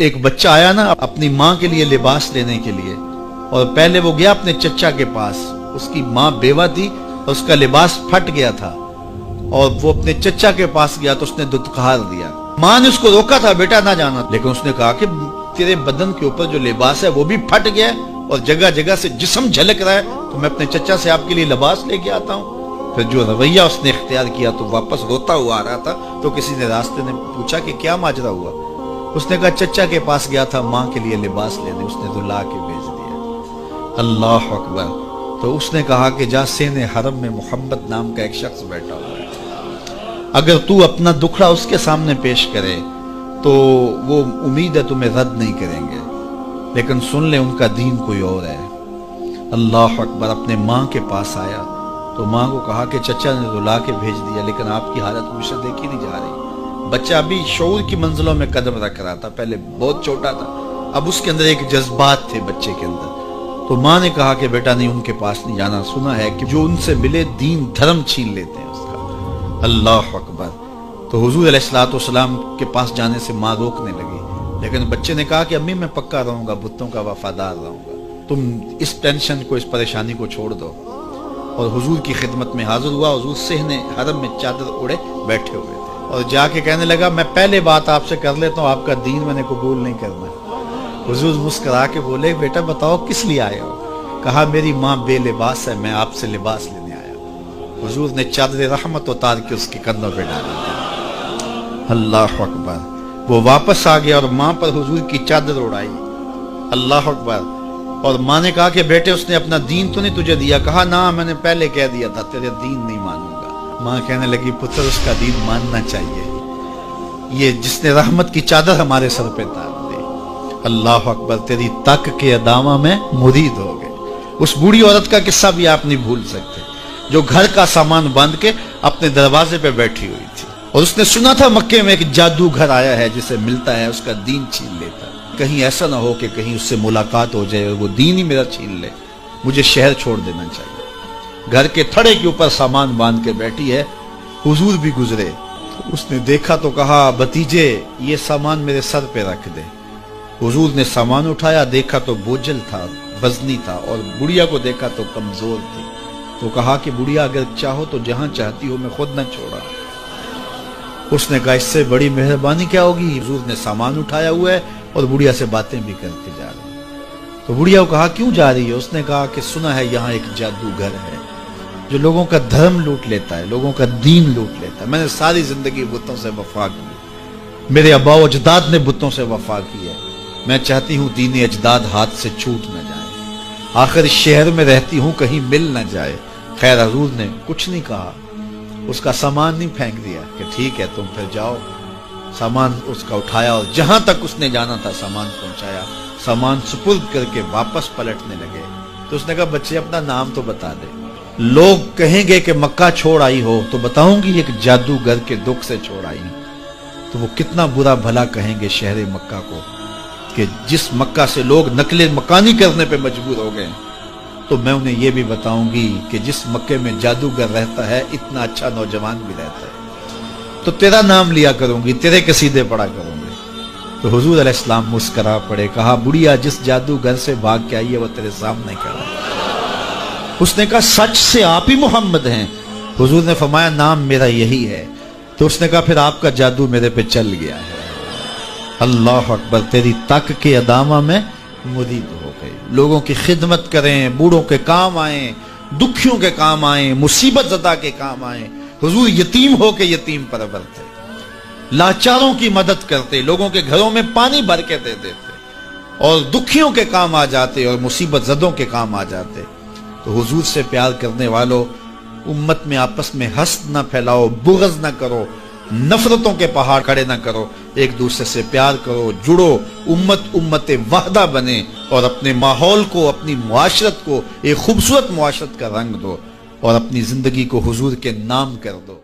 ایک بچہ آیا نا اپنی ماں کے لیے لباس لینے کے لیے، اور پہلے وہ گیا اپنے چچا کے پاس، اس کی ماں بیوہ تھی اور اس کا لباس پھٹ گیا تھا، اور وہ اپنے چچا کے پاس گیا تو اس نے دتکار دیا۔ ماں نے اس کو روکا تھا بیٹا نہ جانا، لیکن اس نے کہا کہ تیرے بدن کے اوپر جو لباس ہے وہ بھی پھٹ گیا ہے اور جگہ جگہ سے جسم جھلک رہا ہے، تو میں اپنے چچا سے آپ کے لیے لباس لے کے آتا ہوں۔ پھر جو رویہ اس نے اختیار کیا تو واپس روتا ہوا آ رہا تھا، تو کسی نے راستے نے پوچھا کہ کیا ماجرا ہوا؟ اس نے کہا چچا کے پاس گیا تھا ماں کے لیے لباس لینے، اس نے رلا کے بھیج دیا۔ اللہ اکبر۔ تو اس نے کہا کہ جا سین حرم میں محمد نام کا ایک شخص بیٹھا ہوا ہے، اگر تو اپنا دکھڑا اس کے سامنے پیش کرے تو وہ امید ہے تمہیں رد نہیں کریں گے، لیکن سن لے ان کا دین کوئی اور ہے۔ اللہ اکبر۔ اپنے ماں کے پاس آیا تو ماں کو کہا کہ چچا نے رلا کے بھیج دیا، لیکن آپ کی حالت مجھ سے دیکھی نہیں جا رہی۔ بچہ ابھی شعور کی منزلوں میں قدم رکھ رہا تھا، پہلے بہت چھوٹا تھا، اب اس کے اندر ایک جذبات تھے بچے کے اندر۔ تو ماں نے کہا کہ بیٹا نہیں، ان کے پاس نہیں جانا، سنا ہے کہ جو ان سے ملے دین دھرم چھین لیتے ہیں اس کا۔ اللہ اکبر۔ تو حضور علیہ الصلوۃ والسلام کے پاس جانے سے ماں روکنے لگی، لیکن بچے نے کہا کہ امی میں پکا رہوں گا، بتوں کا وفادار رہوں گا، تم اس ٹینشن کو، اس پریشانی کو چھوڑ دو۔ اور حضور کی خدمت میں حاضر ہوا۔ حضور صحن حرم میں چادر اڑے بیٹھے ہوئے تھے، اور جا کے کہنے لگا میں پہلے بات آپ سے کر لیتا ہوں، آپ کا دین میں نے قبول نہیں کرنا۔ حضور مسکرا کے بولے بیٹا بتاؤ کس لیے آئے ہو؟ کہا میری ماں بے لباس ہے، میں آپ سے لباس لینے آیا ہوں۔ حضور نے چادر رحمت اتار کے اس کے کندھوں پہ ڈالی۔ اللہ اکبر۔ وہ واپس آ گیا اور ماں پر حضور کی چادر اڑائی۔ اللہ اکبر۔ اور ماں نے کہا کہ بیٹے اس نے اپنا دین تو نہیں تجھے دیا؟ کہا نہ، میں نے پہلے کہہ دیا تھا تیرے دین نہیں مانوں گا۔ ماں کہنے لگی پتر اس کا دین ماننا چاہیے، یہ جس نے رحمت کی چادر ہمارے سر پہ تار دی۔ اللہ اکبر۔ تیری تک کے ادامہ میں مرید ہو گئے۔ اس بوڑھی عورت کا قصہ بھی آپ نہیں بھول سکتے، جو گھر کا سامان باندھ کے اپنے دروازے پہ بیٹھی ہوئی تھی، اور اس نے سنا تھا مکے میں ایک جادوگر آیا ہے جسے ملتا ہے اس کا دین چھین لیتا ہے، کہیں ایسا نہ ہو کہ کہیں اس سے ملاقات ہو جائے اور وہ دین ہی میرا چھین لے، مجھے شہر چھوڑ دینا چاہیے۔ گھر کے تھڑے کے اوپر سامان باندھ کے بیٹھی ہے۔ حضور بھی گزرے، اس نے دیکھا تو کہا بھتیجے یہ سامان میرے سر پہ رکھ دے۔ حضور نے سامان اٹھایا، دیکھا تو بوجھل تھا، وزنی تھا، اور بڑھیا کو دیکھا تو کمزور تھی، تو کہا کہ بڑھیا اگر چاہو تو جہاں چاہتی ہو میں خود نہ چھوڑا۔ اس نے کہا اس سے بڑی مہربانی کیا ہوگی؟ حضور نے سامان اٹھایا ہوا ہے اور بڑھیا سے باتیں بھی کرتے جا رہے ہیں۔ تو بڑھیا کو کہا کیوں جا رہی ہے؟ اس نے کہا کہ سنا ہے یہاں ایک جادوگر ہے جو لوگوں کا دھرم لوٹ لیتا ہے، لوگوں کا دین لوٹ لیتا ہے۔ میں نے ساری زندگی بتوں سے وفا کی، میرے آباء و اجداد نے بتوں سے وفا کی ہے، میں چاہتی ہوں دین اجداد ہاتھ سے چھوٹ نہ جائے، آخر اس شہر میں رہتی ہوں کہیں مل نہ جائے۔ خیر حضور نے کچھ نہیں کہا، اس کا سامان نہیں پھینک دیا کہ ٹھیک ہے تم پھر جاؤ۔ سامان اس کا اٹھایا اور جہاں تک اس نے جانا تھا سامان پہنچایا، سامان سپرد کر کے واپس پلٹنے لگے۔ تو اس نے کہا بچے اپنا نام تو بتا دے، لوگ کہیں گے کہ مکہ چھوڑ آئی ہو تو بتاؤں گی ایک جادوگر کے دکھ سے چھوڑ آئی ہوں، تو وہ کتنا برا بھلا کہیں گے شہر مکہ کو کہ جس مکہ سے لوگ نقل مکانی کرنے پہ مجبور ہو گئے، تو میں انہیں یہ بھی بتاؤں گی کہ جس مکے میں جادوگر رہتا ہے اتنا اچھا نوجوان بھی رہتا ہے، تو تیرا نام لیا کروں گی، تیرے قصیدے پڑھا کروں گی۔ تو حضور علیہ السلام مسکرا پڑے، کہا بڑھیا جس جادوگر سے بھاگ کے آئی ہے وہ تیرے سامنے کھڑا ہے۔ اس نے کہا سچ سے آپ ہی محمد ہیں؟ حضور نے فرمایا نام میرا یہی ہے۔ تو اس نے کہا پھر آپ کا جادو میرے پہ چل گیا ہے۔ اللہ اکبر۔ تیری تک کے ادامہ میں مرید ہو گئے، لوگوں کی خدمت کریں، بوڑھوں کے کام آئیں، دکھیوں کے کام آئیں، مصیبت زدہ کے کام آئیں۔ حضور یتیم ہو کے یتیم پرور تھے، لاچاروں کی مدد کرتے، لوگوں کے گھروں میں پانی بھر کے دے دیتے، اور دکھیوں کے کام آ جاتے اور مصیبت زدوں کے کام آ جاتے۔ تو حضور سے پیار کرنے والوں، امت میں آپس میں حسد نہ پھیلاؤ، بغض نہ کرو، نفرتوں کے پہاڑ کھڑے نہ کرو، ایک دوسرے سے پیار کرو، جڑو، امت وحدہ بنے، اور اپنے ماحول کو، اپنی معاشرت کو ایک خوبصورت معاشرت کا رنگ دو، اور اپنی زندگی کو حضور کے نام کر دو۔